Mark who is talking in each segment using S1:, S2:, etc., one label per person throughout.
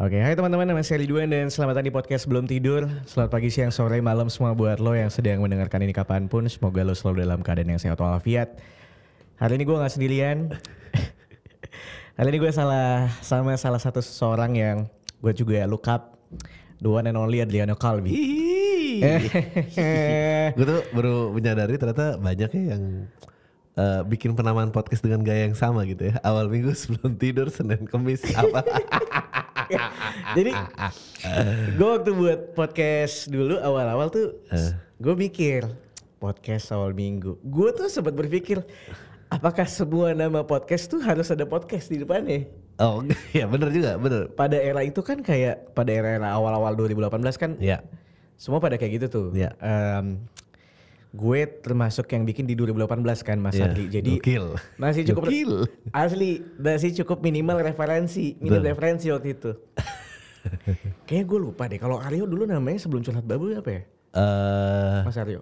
S1: Oke, hai teman-teman, nama saya Ridwan dan selamat datang di podcast Belum Tidur. Selamat pagi, siang, sore, malam semua buat lo yang sedang mendengarkan ini kapanpun. Semoga lo selalu dalam keadaan yang sehat walafiat. Hari ini gue gak sendirian. Hari ini gue sama salah satu seseorang yang gue juga look up. The one and only Adriano Calvi.
S2: Gue tuh baru menyadari ternyata banyak ya yang bikin penamaan podcast dengan gaya yang sama gitu ya. Awal minggu sebelum tidur, Senin, Kamis, apa.
S1: Jadi gue waktu buat podcast dulu awal-awal tuh gue mikir podcast awal minggu. Gue tuh sempat berpikir apakah semua nama podcast tuh harus ada podcast di depannya?
S2: Oh ya bener juga, bener.
S1: Pada era itu kan kayak pada era awal-awal 2018 kan
S2: Ya.
S1: semua pada kayak gitu tuh.
S2: Ya.
S1: Gue termasuk yang bikin di 2018 kan Mas
S2: Ya,
S1: Adri. Jadi
S2: gokil.
S1: masih cukup
S2: Gokil.
S1: asli masih cukup minimal referensi waktu itu. Kayaknya gue lupa deh kalau Aryo dulu namanya sebelum curhat babu apa ya? Mas Aryo.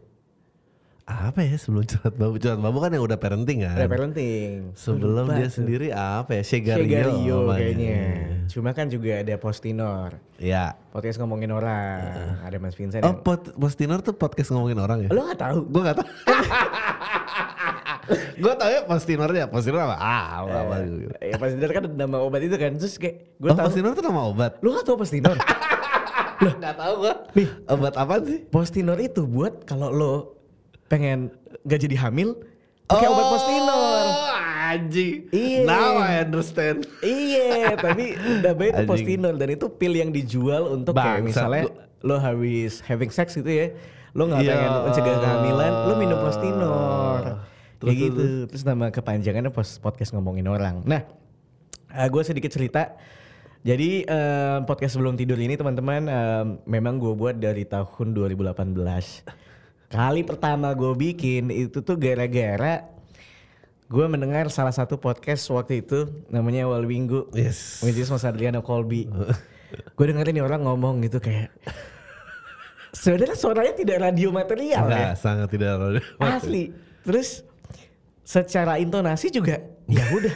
S2: Apa ya sebelum curhat babu? Curhat babu kan yang udah parenting kan?
S1: Udah parenting.
S2: Sebelum
S1: Lupa
S2: dia
S1: tuh.
S2: sendiri apa ya?
S1: Shegario
S2: namanya.
S1: kayaknya. Cuma kan juga ada Postinor.
S2: Ya.
S1: Podcast ngomongin orang. Ada Mas Vincent.
S2: Oh Postinor tuh podcast ngomongin orang ya?
S1: Lo gak tahu?
S2: Gue gak tau. Gue tau ya Postinornya. Postinor apa? Apa gitu.
S1: Ya Postinor kan ada nama obat itu kan. Terus kayak gue
S2: Oh
S1: tahu.
S2: Postinor tuh nama obat?
S1: Lo gak tahu Postinor?
S2: Gak tau gue.
S1: Nih.
S2: Obat apaan sih?
S1: Postinor itu buat kalau lo pengen gak jadi hamil pakai obat Postinor.
S2: Anjing.
S1: Iya.
S2: Now I understand.
S1: Iya, tapi namanya itu
S2: Anjing.
S1: Postinor dan itu pil yang dijual untuk kayak
S2: Bangsat,
S1: misalnya lo habis having sex gitu ya. Lo gak
S2: Iya.
S1: pengen mencegah kehamilan, lo minum Postinor. Kayak
S2: Terus,
S1: gitu. Terus nama kepanjangannya podcast ngomongin orang. Nah, gue sedikit cerita. Jadi podcast sebelum tidur ini teman-teman memang gue buat dari tahun 2018. Kali pertama gue bikin itu tuh gara-gara gue mendengar salah satu podcast waktu itu namanya Awal Minggu.
S2: Yes.
S1: Which is Mas Adriano Colby. Gue dengerin nih orang ngomong gitu kayak sebenarnya suaranya tidak radio material ya.
S2: Enggak, sangat tidak radio.
S1: Asli. Terus secara intonasi juga ya udah.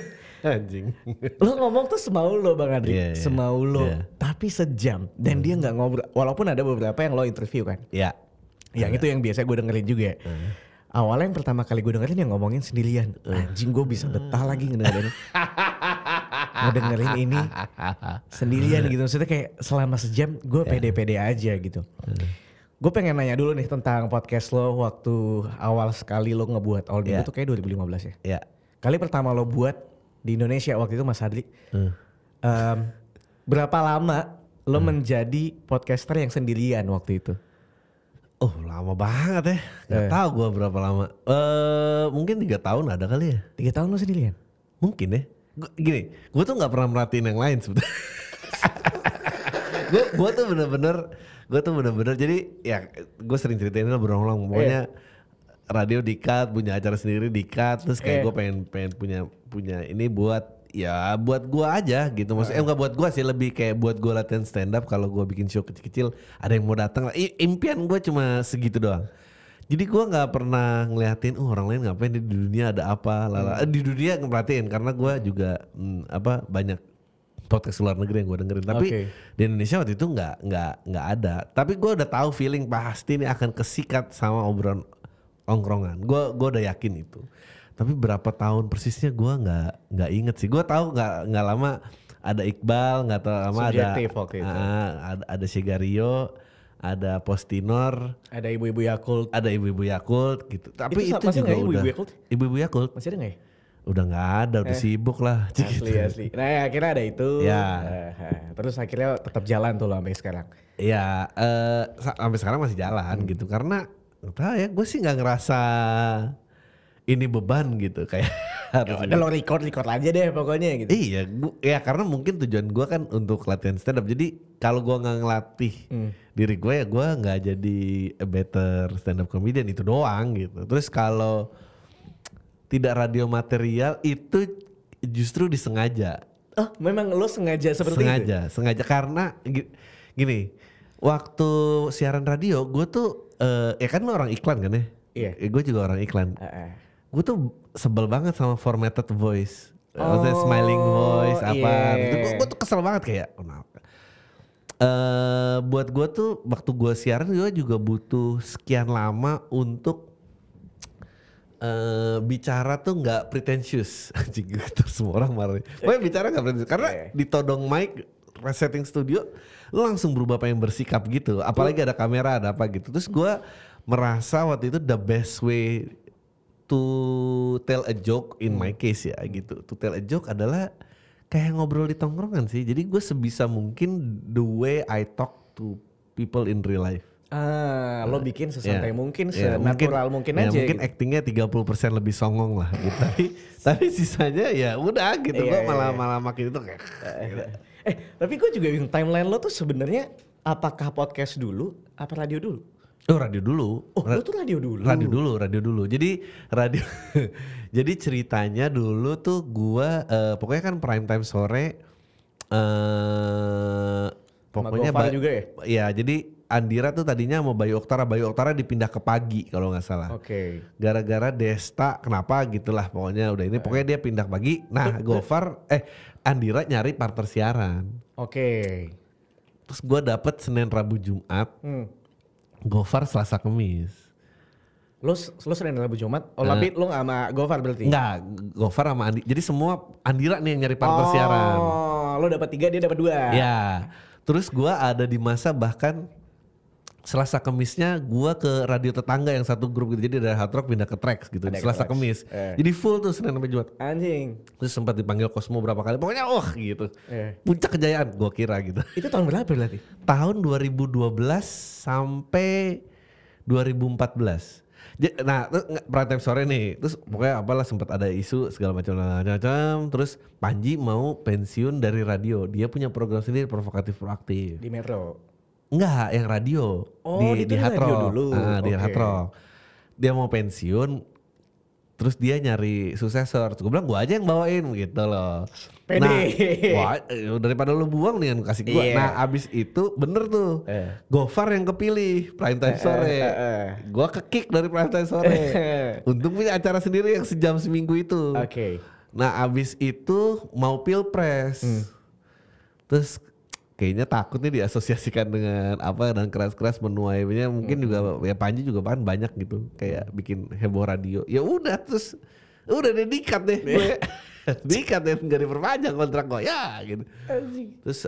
S2: Anjing.
S1: Lo ngomong tuh semau lo Bang Adri,
S2: Iya, iya.
S1: semau lo,
S2: Iya.
S1: tapi sejam dan dia nggak ngobrol. Walaupun ada beberapa yang lo interview kan,
S2: Ya.
S1: yang itu yang biasa gue dengerin juga. Awalnya yang pertama kali gue dengerin yang ngomongin sendirian, anjing gue bisa betah lagi ngedengerin ini sendirian gitu. Maksudnya kayak selama sejam gue pede-pede aja gitu. Gue pengen nanya dulu nih tentang podcast lo waktu awal sekali lo ngebuat All Minggu tuh kayak 2015 ya.
S2: Ya.
S1: Kali pertama lo buat di Indonesia waktu itu Mas Adli. Berapa lama lo menjadi podcaster yang sendirian waktu itu?
S2: Oh lama banget ya. Gak tahu gue berapa lama. Mungkin 3 tahun ada kali ya.
S1: 3 tahun lo sendirian?
S2: Mungkin ya. Gini, gue tuh nggak pernah merhatiin yang lain sebetulnya. gue tuh bener-bener. Jadi ya gue sering ceritain lah berulang-ulang. Pokoknya radio di-cut, punya acara sendiri di-cut. Terus kayak gue pengen punya ini buat gue aja gitu. Maksudnya nggak buat gue sih, lebih kayak buat gue latihan stand up. Kalau gue bikin show kecil-kecil, ada yang mau datang. Impian gue cuma segitu doang. Jadi gue nggak pernah ngeliatin orang lain ngapain di dunia ada apa. Di dunia ngeperhatiin karena gue juga banyak podcast luar negeri yang gue dengerin. Tapi di Indonesia waktu itu nggak ada. Tapi gue udah tahu feeling pasti ini akan kesikat sama obrolan ongkrongan. Gue udah yakin itu. Tapi berapa tahun persisnya gue nggak inget sih. Gue tahu nggak lama ada Iqbal, nggak tahu lama
S1: Subjektif waktu itu.
S2: ada Shegario, ada Postinor,
S1: Ada ibu-ibu Yakult.
S2: ada ibu-ibu Yakult gitu. Tapi itu
S1: masih
S2: juga
S1: nggak
S2: udah
S1: ibu-ibu Yakult?
S2: Ibu-ibu Yakult
S1: Masih ada gak ya?
S2: udah nggak ada, udah sibuk lah.
S1: Asli. Nah ya, akhirnya ada itu.
S2: Ya.
S1: Terus akhirnya tetap jalan tuh lo sampai sekarang.
S2: Ya sampai sekarang masih jalan gitu karena entah ya gue sih nggak ngerasa ini beban gitu kayak harus
S1: Udah lo record aja deh pokoknya gitu.
S2: Iya, ya karena mungkin tujuan gue kan untuk latihan stand up. Jadi kalau gue nggak ngelatih diri gue ya gue nggak jadi a better stand up comedian, itu doang gitu. Terus kalau tidak radio material itu justru disengaja.
S1: Oh memang lo sengaja seperti itu?
S2: Sengaja karena gini, waktu siaran radio gue tuh ya kan lo orang iklan kan ya?
S1: Iya.
S2: Gue juga orang iklan. Gue tuh sebel banget sama formatted voice. Maksudnya smiling voice apa.
S1: Iya.
S2: Gue tuh kesel banget kayak Buat gue tuh waktu gue siaran gue juga butuh sekian lama untuk bicara tuh nggak pretentious. Anjing terus semua orang marah. Pokoknya bicara nggak pretentious karena ditodong mic, resetting studio, lu langsung berubah pengen bersikap gitu. Apalagi ada kamera, ada apa gitu. Terus gue merasa waktu itu the best way to tell a joke in my case ya gitu. To tell a joke adalah kayak ngobrol di tongkrongan sih. Jadi gue sebisa mungkin the way I talk to people in real life.
S1: Lo bikin sesantai mungkin, senatural mungkin aja.
S2: Mungkin
S1: gitu.
S2: actingnya 30% lebih songong lah gitu. tapi sisanya ya udah gitu. Gue malah makin itu kayak.
S1: Tapi gue juga bingung timeline lo tuh sebenarnya apakah podcast dulu, apa radio dulu?
S2: Oh radio dulu.
S1: Oh lo tuh radio dulu.
S2: Radio dulu. Jadi radio. Jadi ceritanya dulu tuh gue pokoknya kan prime time sore. Pokoknya
S1: Gofar juga ya?
S2: Iya jadi Andira tuh tadinya mau Bayu Oktara dipindah ke pagi kalau nggak salah.
S1: Oke.
S2: Gara-gara Desta kenapa gitulah pokoknya udah ini pokoknya dia pindah pagi. Nah Gofar Andira nyari partner siaran.
S1: Oke.
S2: Terus gue dapet Senin Rabu Jumat. Gofar Selasa Kamis.
S1: Lo Senin Rabu Jumat? Oh tapi lo gak sama Gofar berarti?
S2: Enggak, Gofar sama Andi. Jadi semua Andira nih yang nyari partner siaran.
S1: Oh lo dapat 3 dia dapat 2.
S2: Ya. Terus gue ada di masa bahkan Selasa Kemisnya gue ke radio tetangga yang satu grup gitu. Jadi dari Hard Rock pindah ke Trax gitu. Selasa Kemis. Jadi full tuh Senin sampai Jumat.
S1: Anjing.
S2: Terus sempat dipanggil Cosmo berapa kali. Pokoknya gitu. Puncak kejayaan gue kira gitu.
S1: Itu tahun berapa berarti?
S2: Tahun 2012 sampai 2014. Nah prime time sore nih. Terus pokoknya apalah sempat ada isu segala macam. Terus Panji mau pensiun dari radio. Dia punya program sendiri provokatif proaktif.
S1: Di Metro?
S2: Enggak, yang radio. Di Hard Rock dulu. Di Hard Rock. Dia mau pensiun. Terus dia nyari suksesor. Gue bilang gue aja yang bawain gitu loh.
S1: Pede.
S2: Nah, daripada lu buang nih yang kasih gue. Nah abis itu bener tuh. Gofar yang kepilih prime time sore. Gue ke-kick dari prime time sore. Untung punya acara sendiri yang sejam seminggu itu.
S1: Oke.
S2: Nah abis itu mau pilpres. Terus kayaknya takut nih diasosiasikan dengan apa dan keras-keras menuainya mungkin juga ya Panji juga kan banyak gitu kayak bikin heboh radio. Ya udah terus udah diikat deh gue. Diikat deh nggak diperpanjang kontrak gue ya gitu. Terus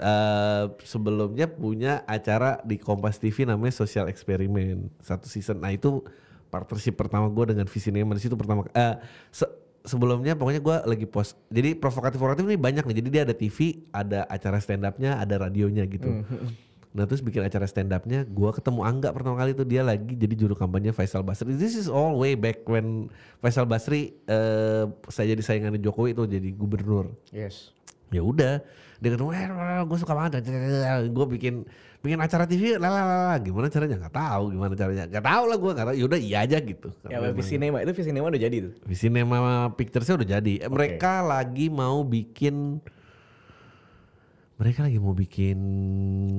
S2: sebelumnya punya acara di Kompas TV namanya Social Experiment 1 season. Nah itu partnership pertama gue dengan Visinema di situ pertama. Sebelumnya pokoknya gue lagi post. Jadi provokatif ini banyak nih. Jadi dia ada TV, ada acara stand upnya, ada radionya gitu. Nah terus bikin acara stand upnya, gue ketemu Angga pertama kali itu dia lagi jadi juru kampanye Faisal Basri. This is all way back when Faisal Basri saya jadi saingan Jokowi itu jadi gubernur.
S1: Yes.
S2: Ya udah, dia ketemu, gue suka banget. Gue bikin acara TV, gimana caranya? Nggak tahu gimana caranya. Nggak tahu lah gue, karena yaudah iya aja gitu.
S1: Ya Visinema itu Visinema udah jadi tuh.
S2: Visinema Picturesnya udah jadi. Mereka lagi mau bikin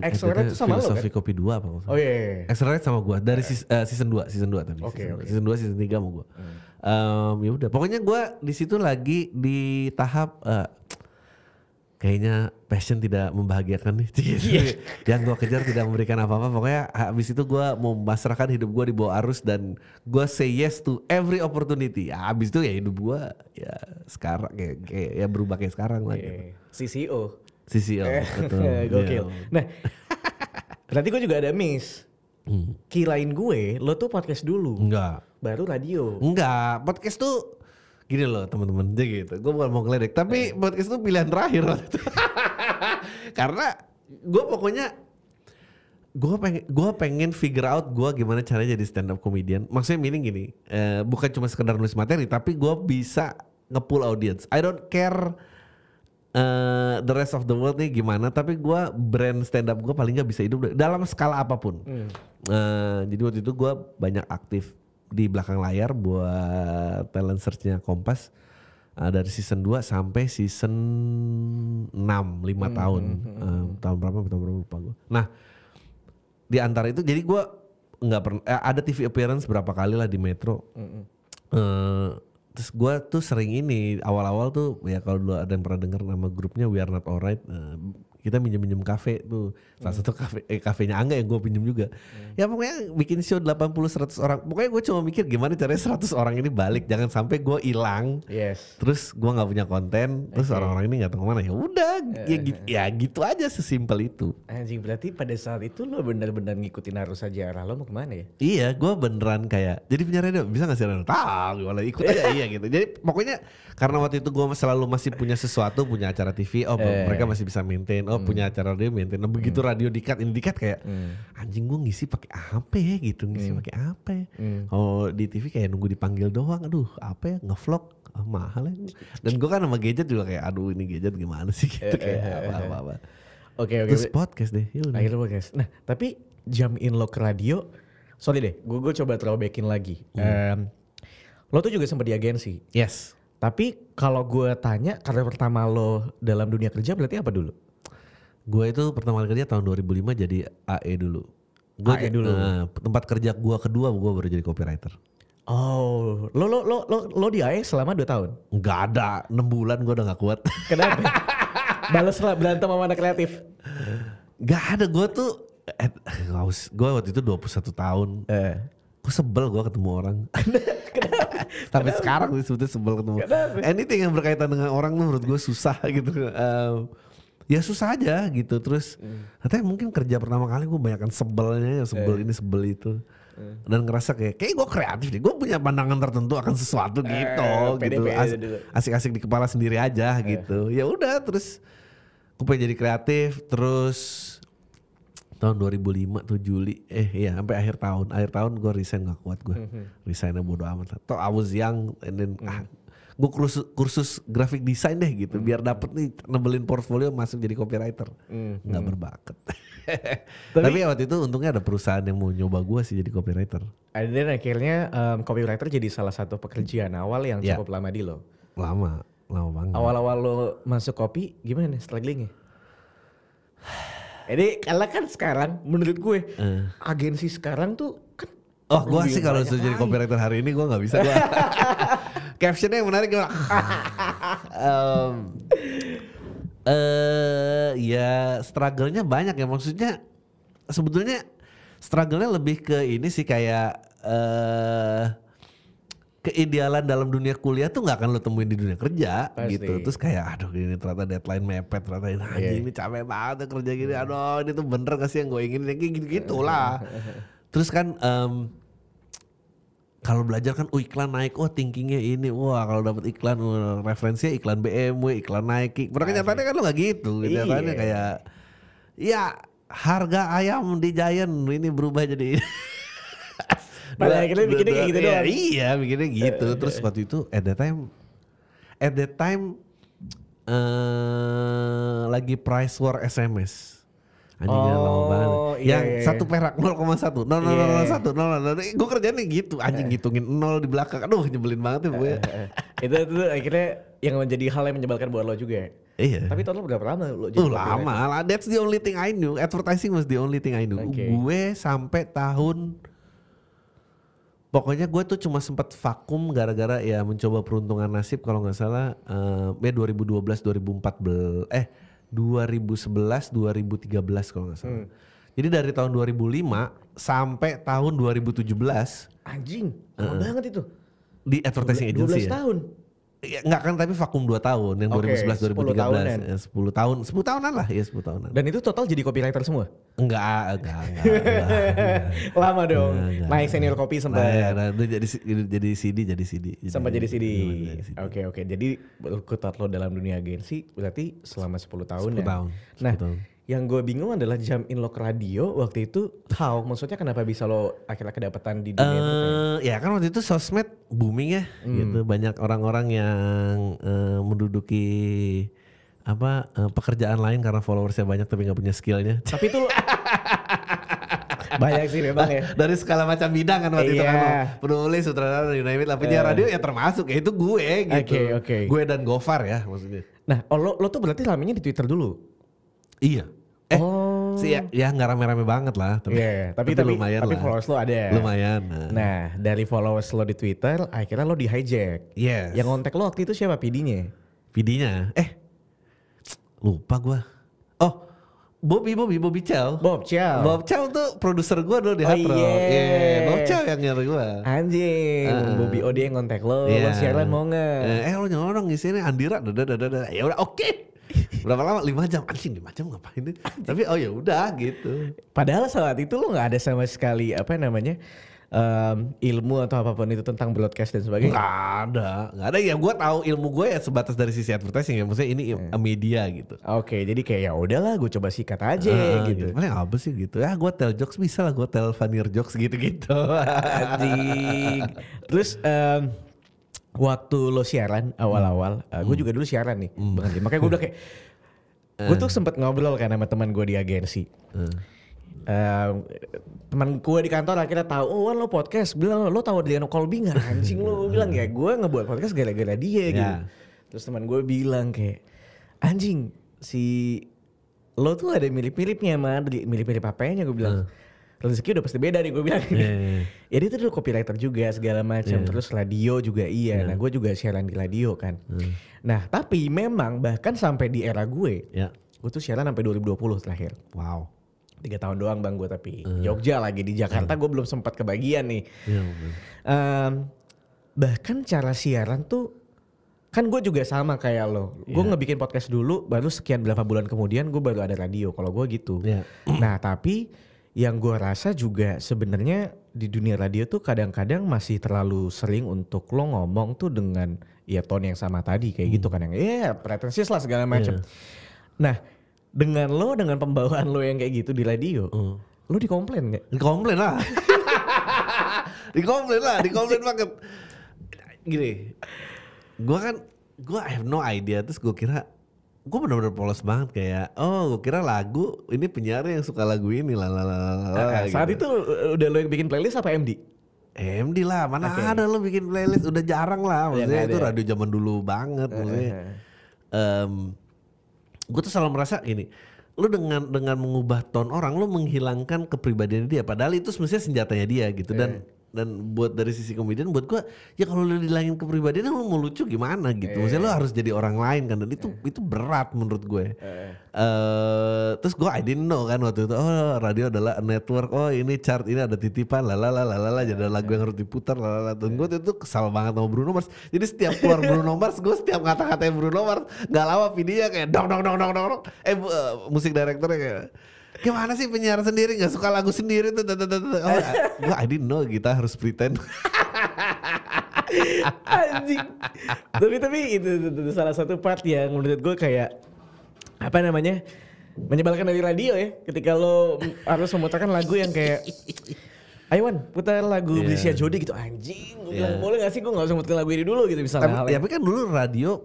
S1: Accelerate itu sama lo kan?
S2: Filosofi Kopi 2 apa?
S1: Oh iya.
S2: Accelerate sama gue dari season 2 tapi. Season 2 season 3 sama gue. Ya udah, pokoknya gue di situ lagi di tahap kayaknya passion tidak membahagiakan nih. Yang gue kejar tidak memberikan apa-apa. Pokoknya habis itu gue mau memasrahkan hidup gue di bawah arus dan gue say yes to every opportunity. Ya, habis itu ya hidup gue ya sekarang kayak ya berubah kayak sekarang lah. Gitu.
S1: CCO,
S2: betul.
S1: Gokil. Nah, berarti gue juga ada miss. Kirain gue, lo tuh podcast dulu.
S2: Enggak.
S1: Baru radio.
S2: Enggak, podcast tuh gini loh teman-teman aja gitu. Gue bukan mau ngeledek, tapi podcast itu pilihan terakhir waktu itu. Karena gue pokoknya gue pengen figure out gue gimana caranya jadi stand up comedian. Maksudnya meaning gini, bukan cuma sekedar nulis materi, tapi gue bisa nge-pull audience. I don't care the rest of the world nih gimana, tapi gue brand stand up gue paling gak bisa hidup dalam skala apapun. Jadi waktu itu gue banyak aktif di belakang layar buat talent search-nya Kompas dari season 2 sampai season 6, 5 tahun. Tahun berapa lupa gue. Nah di antara itu jadi gue nggak pernah ada TV appearance berapa kali lah di Metro. Terus gue tuh sering ini awal-awal tuh ya kalau dulu ada yang pernah denger nama grupnya We Are Not Alright, kita minjem kafe tuh. Salah satu kafenya Angga yang gue pinjem juga. Ya pokoknya bikin show 80-100 orang. Pokoknya gue cuma mikir gimana caranya 100 orang ini balik. Jangan sampai gue hilang.
S1: Yes.
S2: Terus gue gak punya konten. Terus orang-orang ini gak tahu kemana. Ya udah ya gitu aja, sesimpel itu.
S1: Anjing, berarti pada saat itu lo benar-benar ngikutin arus aja arah lo mau kemana ya?
S2: Iya, gue beneran kayak jadi penyiar radio bisa gak sih radio? Tahu, gue ikut aja iya gitu. Jadi pokoknya karena waktu itu gue selalu masih punya sesuatu, punya acara TV, mereka masih bisa maintain, punya acara radio maintain. Nah begitu radio dikat kayak anjing gue ngisi pakai apa ya gitu, ngisi pakai apa ya. Kalau di TV kayak nunggu dipanggil doang, aduh apa ya ngevlog. Mahal ya. Dan gue kan sama gadget juga kayak aduh ini gadget gimana sih gitu kayak apa-apa.
S1: Oke.
S2: Terus podcast deh.
S1: Akhirnya podcast. Nah tapi jam in lo ke radio, sorry deh gue coba throwbackin lagi. Lo tuh juga sempat di agensi.
S2: Yes.
S1: Tapi kalau gue tanya karir pertama lo dalam dunia kerja berarti apa dulu?
S2: Gue itu pertama kali kerja tahun 2005 jadi AE dulu.
S1: AE dulu.
S2: Tempat kerja gue kedua gue baru jadi copywriter.
S1: Oh, lo di AE selama 2 tahun?
S2: Nggak ada, 6 bulan gue udah gak kuat.
S1: Kenapa? Bales lah berantem sama anak kreatif.
S2: Gak ada, gue tuh gue waktu itu 21 tahun. Gue sebel gue ketemu orang. Sampai sekarang sih sebetulnya sebel ketemu. Anything yang berkaitan dengan orang tuh menurut gue susah gitu. Ya susah aja gitu. Terus katanya mungkin kerja pertama kali gue banyakkan sebelnya, sebel ini sebel itu. Dan ngerasa kayak gue kreatif deh, gue punya pandangan tertentu akan sesuatu gitu, gitu. Asik-asik di kepala sendiri aja gitu. Ya udah, terus gue pengen jadi kreatif. Terus tahun 2005 tuh Juli, sampai akhir tahun gue resign, gak kuat gue. Resignnya bodo amat. Toh I was young, and then gue kursus graphic design deh gitu, biar dapet nih nebelin portfolio masuk jadi copywriter. Nggak berbakat. Tapi waktu itu untungnya ada perusahaan yang mau nyoba gue sih jadi copywriter.
S1: Dan akhirnya copywriter jadi salah satu pekerjaan awal yang cukup lama di lo.
S2: Lama banget.
S1: Awal-awal lo masuk kopi gimana strugglingnya? Jadi karena kan sekarang menurut gue agensi sekarang tuh kan
S2: gue sih kalau sudah jadi copywriter hari ini gue nggak bisa. Captionnya yang menarik gue. Ya struggle-nya banyak ya, maksudnya sebetulnya struggle-nya lebih ke ini sih kayak keidealan dalam dunia kuliah tuh nggak akan lo temuin di dunia kerja. Pasti. Gitu. Terus kayak aduh ini ternyata deadline mepet, ternyata ini capek banget kerja gini, aduh ini tuh bener gak sih yang gue ingin, kayak gitu lah. Terus kan kalau belajar kan iklan naik, thinkingnya ini, kalau dapat iklan referensinya iklan BMW, iklan Nike. Padahal kenyataannya kan lo gak gitu. Kenyataannya kayak ya harga ayam di Giant ini berubah jadi
S1: padahal akhirnya bikinnya kayak gitu doang.
S2: Iya bikinnya gitu. Terus waktu itu at that time lagi price war SMS. Anjingnya lama banget. Yang satu perak 0,1, 0,01, 0,0. Gue kerjanya gitu, anjing ngitungin 0 di belakang. Aduh nyebelin banget ya gue.
S1: Itu akhirnya yang menjadi hal yang menyebalkan buat lo juga.
S2: Iya.
S1: Tapi total berapa lama lo jadi
S2: lama lah. That's the only thing I knew. Advertising was the only thing I knew. Gue sampai tahun, pokoknya gue tuh cuma sempat vakum gara-gara ya mencoba peruntungan nasib kalau nggak salah 2012 2014 2011 2013 kalau nggak salah. Jadi dari tahun 2005 sampai tahun 2017.
S1: Anjing, lama banget itu.
S2: Di advertising agency
S1: 12 tahun.
S2: Ya, enggak kan, tapi vakum 2 tahun yang 2011 2013 10 tahunan lah ya 10 tahunan.
S1: Dan itu total jadi copywriter semua? Enggak. Lama dong. Naik senior kopi sempat.
S2: Jadi CD.
S1: Sempat jadi CD. Oke. Jadi berkutat lo dalam dunia agensi berarti selama 10 tahun
S2: 10 tahun.
S1: Nah, yang gue bingung adalah jam in lo ke radio waktu itu, maksudnya kenapa bisa lo akhirnya kedapatan di dunia itu?
S2: Ya kan waktu itu sosmed booming ya, gitu. Banyak orang-orang yang menduduki pekerjaan lain karena followersnya banyak tapi nggak punya skillnya. Tapi itu banyak sih memang ya. Dari segala macam bidang kan waktu itu kan, penulis, sutradara, you name it lah. Penyiar radio ya termasuk, ya itu gue gitu. Gue dan Gofar ya maksudnya.
S1: Nah, lo tuh berarti lamanya di Twitter dulu?
S2: Iya. Ya nggak rame-rame banget lah, tapi lumayan
S1: tapi
S2: lah.
S1: Followers lo ada.
S2: Lumayan.
S1: Nah, dari followers lo di Twitter, akhirnya lo di hijack.
S2: Yes.
S1: Yang ngontek lo waktu itu siapa PD-nya?
S2: PD-nya? Lupa gue. Bobby Chow.
S1: Bob Chow.
S2: Bob Chow tuh produser gue dulu di
S1: Oh
S2: Hard Rock.
S1: iya.
S2: Bob Chow yang nyari gue.
S1: Anjing, Bobby O dia yang kontak lo, lo siaran mau nggak?
S2: Lo nyolong di sini Andira, ya udah oke. Berapa lama? 5 jam. Anjing 5 jam ngapain nih? Tapi oh ya udah gitu.
S1: Padahal saat itu lo nggak ada sama sekali apa namanya ilmu atau apapun itu tentang broadcast dan sebagainya.
S2: Nggak ada. Ya gue tahu ilmu gue ya sebatas dari sisi advertising ya. Maksudnya ini media gitu.
S1: Oke, jadi kayak ya udahlah, gue coba sikat aja gitu.
S2: Paling apa sih gitu? Ya gue tell jokes bisa lah, gue tell funnier jokes gitu-gitu.
S1: Anjing. Terus waktu lo siaran awal-awal, gue juga dulu siaran nih, Bang Andi. Makanya gue udah kayak, gue tuh sempet ngobrol kan sama teman gue di agensi. Teman gue di kantor akhirnya tahu, oh Wan lo podcast, bilang lo tahu Adriano Colby nggak? Anjing lo bilang ya, gue ngebuat podcast gara-gara dia gitu. Terus teman gue bilang kayak, anjing si lo tuh ada mirip-miripnya sama Adri, mirip-mirip apanya? Gue bilang, rezeki udah pasti beda nih, gue bilang. Ya dia tuh dulu copywriter juga segala macam, terus radio juga iya. Nah gue juga siaran di radio kan. Nah tapi memang bahkan sampai di era gue tuh siaran sampai 2020 terakhir.
S2: Wow.
S1: 3 tahun doang bang gue, tapi Jogja lagi, di Jakarta gue belum sempat kebagian nih. Bahkan cara siaran tuh kan gue juga sama kayak lo. Gue ngebikin podcast dulu, baru sekian berapa bulan kemudian gue baru ada radio. Kalau gue gitu. Nah tapi yang gue rasa juga sebenarnya di dunia radio tuh kadang-kadang masih terlalu sering untuk lo ngomong tuh dengan ya tone yang sama tadi kayak gitu kan, yang pretensius lah segala macam. Nah dengan pembawaan lo yang kayak gitu di radio, lo dikomplain gak?
S2: Dikomplain lah. Dikomplain banget. Gini, gue I have no idea. Terus gue kira, gue bener-bener polos banget kayak, gue kira lagu, ini penyiar yang suka lagu ini lah.
S1: Saat itu udah lo yang bikin playlist apa MD?
S2: MD lah, mana ada lo bikin playlist, udah jarang lah. Maksudnya itu radio zaman dulu banget maksudnya. Gue tuh selalu merasa gini, lu dengan mengubah tone orang, lu menghilangkan kepribadian dia. Padahal itu semestinya senjatanya dia gitu. Dan buat dari sisi komedian, buat gue ya kalau lu dihilangin kepribadian, lu mau lucu gimana gitu. Maksudnya lu harus jadi orang lain kan. Dan itu berat menurut gue. Terus gue I didn't know kan waktu itu, oh radio adalah a network, oh ini chart, ini ada titipan, lalala, jadi ada lagu yang harus diputar, lalala. Dan gue itu kesal banget sama Bruno Mars. Jadi setiap keluar Bruno Mars, gue setiap kata-katain Bruno Mars, gak lama videonya kayak dong. Musik direkturnya kayak, gimana sih penyiar sendiri gak suka lagu sendiri tuh. Gue I didn't know kita harus pretend.
S1: Anjing. Tapi itu salah satu part yang menurut gue kayak apa namanya, menyebalkan dari radio ya. Ketika lo harus memutarkan lagu yang kayak, ayo Wan putar lagu Blissia Jodi gitu. Anjing gue bilang, boleh gak sih gue gak usah muter lagu ini dulu gitu misalnya.
S2: Tapi kan dulu radio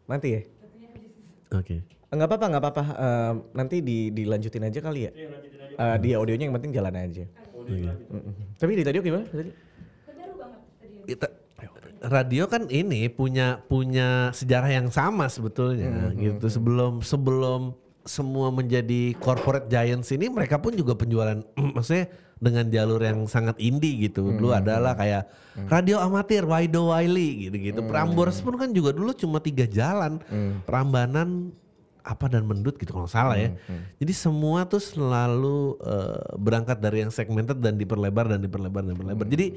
S1: mati ya. Nggak apa-apa. Nanti dilanjutin aja kali ya. Di audionya yang penting jalan aja. Tapi di radio gimana tadi?
S2: Radio kan ini punya sejarah yang sama sebetulnya gitu. Sebelum semua menjadi corporate giants ini, mereka pun juga penjualan maksudnya dengan jalur yang sangat indie gitu. Dulu adalah kayak radio amatir, Waido Wiley gitu-gitu. Prambors pun kan juga dulu cuma 3 jalan. Prambanan apa dan Mendut gitu kalau salah ya. Jadi semua tuh selalu berangkat dari yang segmented dan diperlebar. Jadi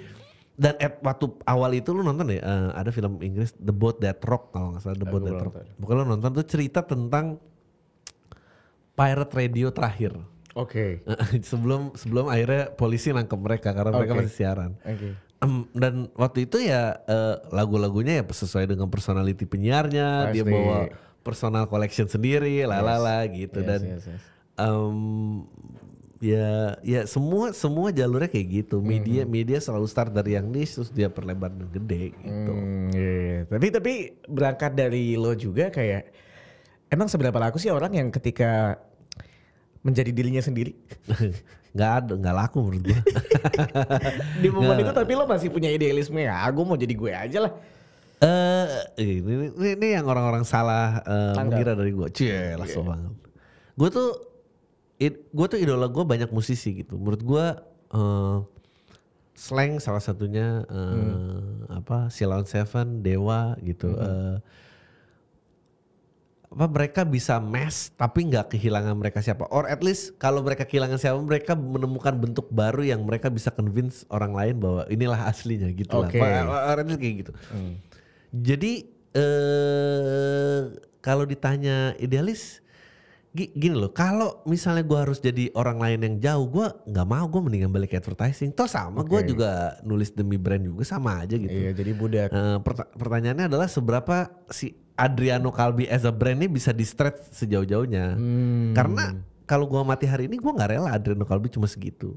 S2: waktu awal itu lu nonton ya, ada film Inggris The Boat That Rocked kalau nggak salah, The Boat That Rocked. Bukan lu nonton tuh cerita tentang pirate radio terakhir. Sebelum akhirnya polisi nangkep mereka karena mereka masih siaran. Dan waktu itu ya lagu-lagunya ya sesuai dengan personality penyiarnya. Dia bawa personal collection sendiri, gitu. Ya semua jalurnya kayak gitu. Media selalu start dari yang niche terus dia perlebar dan gede gitu.
S1: Tapi berangkat dari lo juga kayak, emang seberapa laku sih orang yang ketika menjadi dirinya sendiri?
S2: Nggak laku menurut gue.
S1: Di momen itu tapi lo masih punya idealisme ya, gue mau jadi gue aja lah.
S2: Ini yang orang-orang salah mengira dari gue. Langsung banget. Gue tuh idola gue banyak musisi gitu. Menurut gue Slank salah satunya, Sheila on 7, Dewa gitu. mereka bisa mass tapi nggak kehilangan mereka siapa, or at least kalau mereka kehilangan siapa mereka menemukan bentuk baru yang mereka bisa convince orang lain bahwa inilah aslinya gitu lah, or at least kayak gitu. Jadi kalau ditanya idealis gini loh, kalau misalnya gue harus jadi orang lain yang jauh, gue nggak mau, gue mendingan balik ke advertising. Toh sama, gue juga nulis demi brand juga sama aja gitu.
S1: Iya, jadi budak.
S2: Pertanyaannya adalah seberapa si Adriano Calbi as a brand ini bisa di stretch sejauh-jauhnya. Karena kalau gue mati hari ini, gue nggak rela Adriano Calbi cuma segitu.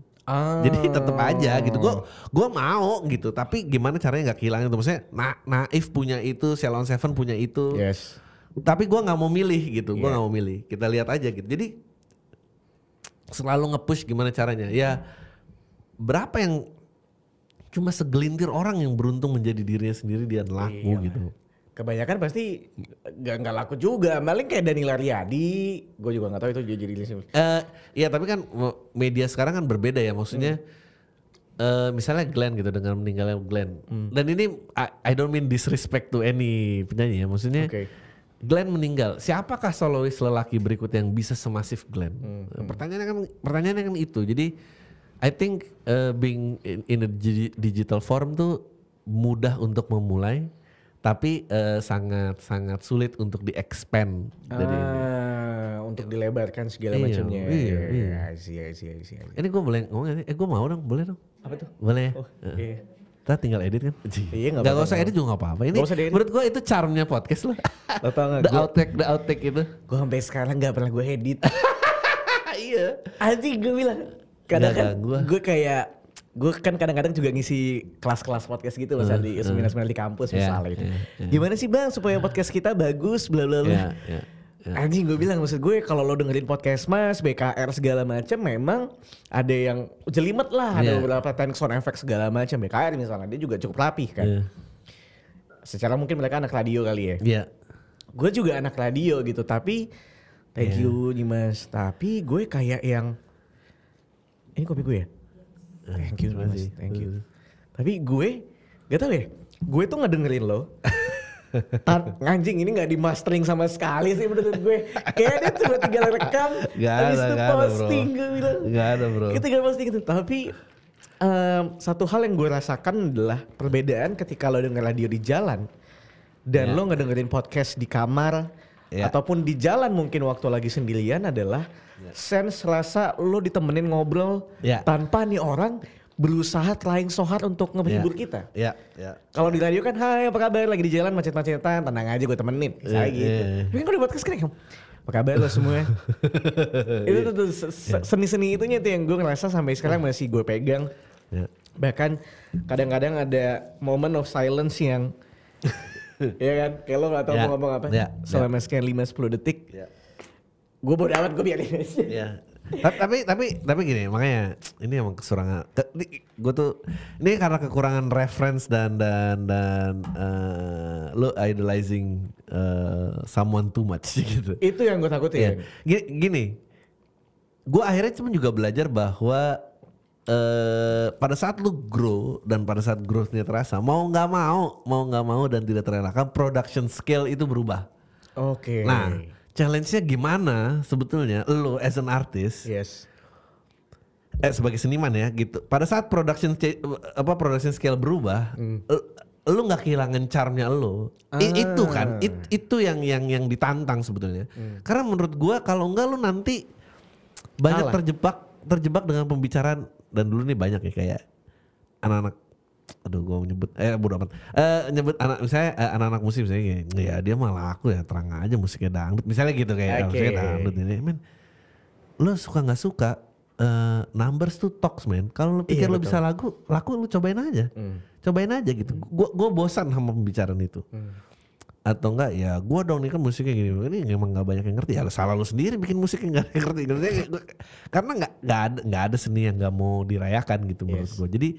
S2: Jadi tetap aja gitu, gue mau gitu. Tapi gimana caranya nggak kehilangan itu? Maksudnya Naif punya itu, Ceylon Seven punya itu.
S1: Yes.
S2: Tapi gue nggak mau milih gitu, gue nggak mau milih. Kita lihat aja gitu. Jadi selalu nge-push gimana caranya. Ya berapa yang cuma segelintir orang yang beruntung menjadi dirinya sendiri dia laku gitu.
S1: Kebanyakan pasti nggak laku juga. Paling kayak Daniel Ariadi, gue juga nggak tahu itu jadi
S2: ya tapi kan media sekarang kan berbeda ya, maksudnya. Misalnya Glenn gitu, dengan meninggalnya Glenn. Dan ini I don't mean disrespect to any penyanyi ya, maksudnya. Glenn meninggal, siapakah solois lelaki berikut yang bisa semasif Glenn? Pertanyaannya kan itu. Jadi I think being in a digital form tuh mudah untuk memulai, tapi sangat sulit untuk di-expand.
S1: Untuk dilebarkan segala macamnya. Iya.
S2: Ini gue boleh ngomong, gue mau dong, boleh dong.
S1: Apa tuh?
S2: Boleh.
S1: Iya.
S2: Kita tinggal edit kan?
S1: Iya,
S2: gak usah edit juga gak apa-apa. Ini menurut gue itu charmnya podcast loh.
S1: Lo tau gak?
S2: The outtake itu.
S1: Gue sampai sekarang gak pernah gue edit.
S2: Iya.
S1: Anjing gue bilang. Kadang gue kayak, gue kan kadang-kadang juga ngisi kelas-kelas podcast gitu loh di seminar-seminar di kampus misalnya itu. Gimana sih bang supaya podcast kita bagus bla bla bla. Anjing gue bilang, maksud gue kalau lo dengerin podcast Mas, BKR segala macam memang ada yang jelimet lah, ada beberapa teknik sound effect segala macam. BKR misalnya dia juga cukup rapih kan. Secara mungkin mereka anak radio kali ya. Gue juga anak radio gitu, tapi thank you nih Mas. Tapi gue kayak yang ini kopi gue ya. Thank you Mas, thank you. Tapi gue gak tau ya, gue tuh ngedengerin lo. Anjing ini gak di mastering sama sekali sih menurut gue. Kayaknya dia cuma tinggal rekam, habis itu posting gue bilang.
S2: Gak ada bro.
S1: Kita tinggal posting gitu. Tapi satu hal yang gue rasakan adalah perbedaan ketika lo denger radio di jalan dan lo ngedengerin podcast di kamar ataupun di jalan mungkin waktu lagi sendirian adalah sense rasa lo ditemenin ngobrol tanpa nih orang berusaha trying so hard untuk menghibur kita. Kalau di radio kan, hai apa kabar, lagi di jalan macet-macetan, tenang aja gue temenin. Saya gitu. Tapi kalau di podcast kan, apa kabar lo semua? Itu tuh seni-seni itunya tuh yang gue ngerasa sampai sekarang masih gue pegang. Bahkan kadang-kadang ada moment of silence yang, ya kan, kayak lo gak tau mau ngomong apa. Selama sekian 5-10 detik, gue bodo amat, gue biarin aja.
S2: Tapi gini, makanya ini emang kesurangan. Gue tuh ini karena kekurangan reference dan lo idolizing someone too much gitu.
S1: Itu yang gue takutin.
S2: Gini, gue akhirnya cuma juga belajar bahwa pada saat lu grow dan pada saat growth-nya terasa, mau nggak mau dan tidak terelakkan, production scale itu berubah. Nah, challenge-nya gimana sebetulnya lo as an artist, sebagai seniman ya gitu. Pada saat production scale berubah, lo nggak kehilangan charmnya lo. Itu kan, itu yang ditantang sebetulnya. Karena menurut gua kalau enggak lo nanti banyak terjebak dengan pembicaraan, dan dulu nih banyak ya kayak anak-anak. Aduh gue nyebut bodo amat. Nyebut anak-anak musik misalnya kayak, ya dia malah aku ya terang aja musiknya dangdut misalnya gitu kayak musiknya dangdut ini. Men, lo suka nggak suka numbers tuh talks man. Kalau lo pikir lo bisa laku lo cobain aja. Cobain aja gitu. Gue bosan sama pembicaraan itu. Atau enggak ya gue dong nih kan musiknya gini, ini emang nggak banyak yang ngerti, ya salah lu sendiri bikin musik yang nggak ngerti. Karena nggak ada seni yang nggak mau dirayakan gitu menurut gue. Jadi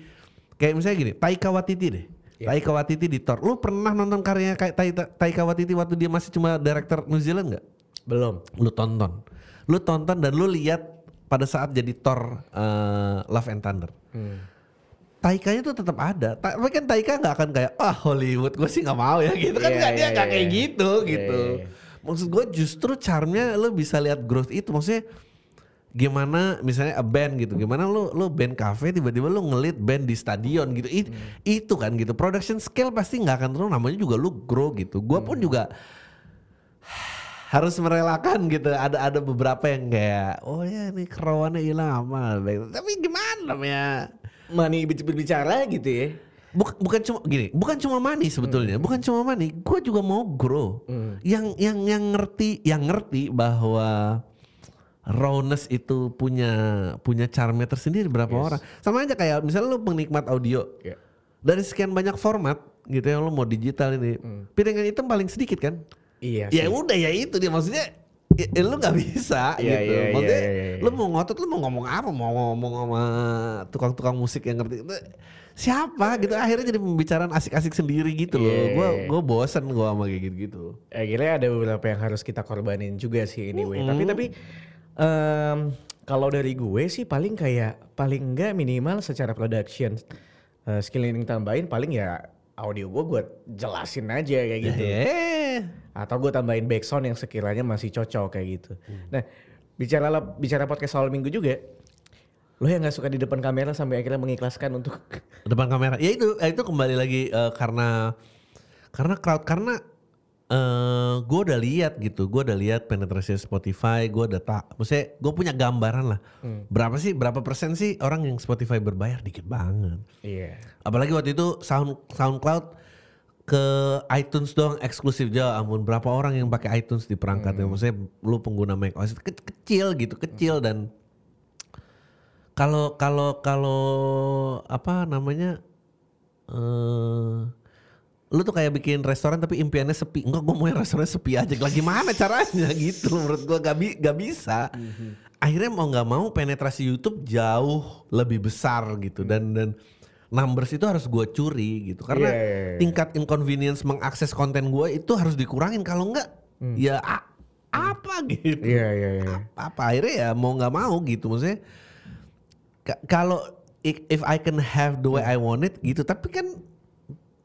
S2: kayak misalnya gini, Taika Waititi deh. Taika Waititi di Thor. Lu pernah nonton karyanya kayak Taika Waititi waktu dia masih cuma director New Zealand nggak?
S1: Belum.
S2: Lu tonton dan lu lihat pada saat jadi Thor Love and Thunder. Taikanya tuh tetap ada. Tapi kan Taika nggak akan kayak Hollywood gue sih nggak mau ya gitu kan, dia nggak kayak gitu. Maksud gue justru charmnya lo bisa lihat growth itu. Maksudnya gimana misalnya a band gitu, gimana lo band cafe tiba-tiba lo ngelit band di stadion gitu. Itu kan gitu. Production scale pasti nggak akan turun, namanya juga lo grow gitu. Gue pun juga harus merelakan gitu. Ada beberapa yang kayak oh ya ini kerawannya hilang apa. Tapi gimana namanya?
S1: Money berbicara gitu ya.
S2: Bukan cuma gini, bukan cuma money sebetulnya, bukan cuma money. Gue juga mau grow. Yang ngerti bahwa rawness itu punya charmnya tersendiri berapa orang. Sama aja kayak misalnya lu penikmat audio. Dari sekian banyak format gitu ya, lu mau digital ini. Piringan hitam paling sedikit kan?
S1: Iya
S2: Ya
S1: sih.
S2: udah ya itu dia maksudnya. Lu nggak bisa gitu. Maksudnya lu mau ngotot, lu mau ngomong apa? Mau ngomong sama tukang-tukang musik yang ngerti itu siapa gitu. Akhirnya jadi pembicaraan asik-asik sendiri gitu loh. Gue bosan gue sama kayak gitu.
S1: Akhirnya ada beberapa yang harus kita korbanin juga sih anyway. Tapi kalau dari gue sih paling enggak minimal secara production skill yang tambahin paling ya audio gue jelasin aja kayak gitu. Atau gue tambahin backsound yang sekiranya masih cocok kayak gitu. Nah bicara podcast awal minggu juga, lo yang nggak suka di depan kamera sampai akhirnya mengikhlaskan untuk
S2: depan kamera. Ya itu kembali lagi karena crowd gue udah lihat gitu, gue udah lihat penetrasi Spotify, maksudnya gue punya gambaran lah. Berapa persen sih orang yang Spotify berbayar? Dikit banget.
S1: Iya.
S2: Apalagi waktu itu SoundCloud ke iTunes doang eksklusif aja. Ampun berapa orang yang pakai iTunes di perangkatnya? Maksudnya lu pengguna macOS kecil dan kalau apa namanya? Lu tuh kayak bikin restoran tapi impiannya sepi. Enggak, gue mau yang restoran sepi aja. Lagi mana caranya gitu loh, menurut gue gak bisa. Akhirnya mau gak mau penetrasi YouTube jauh lebih besar gitu. Dan numbers itu harus gue curi gitu. Karena tingkat inconvenience mengakses konten gue itu harus dikurangin. Kalau enggak ya apa gitu. Apa akhirnya ya mau gak mau gitu. Maksudnya kalau if I can have the way I want it gitu. Tapi kan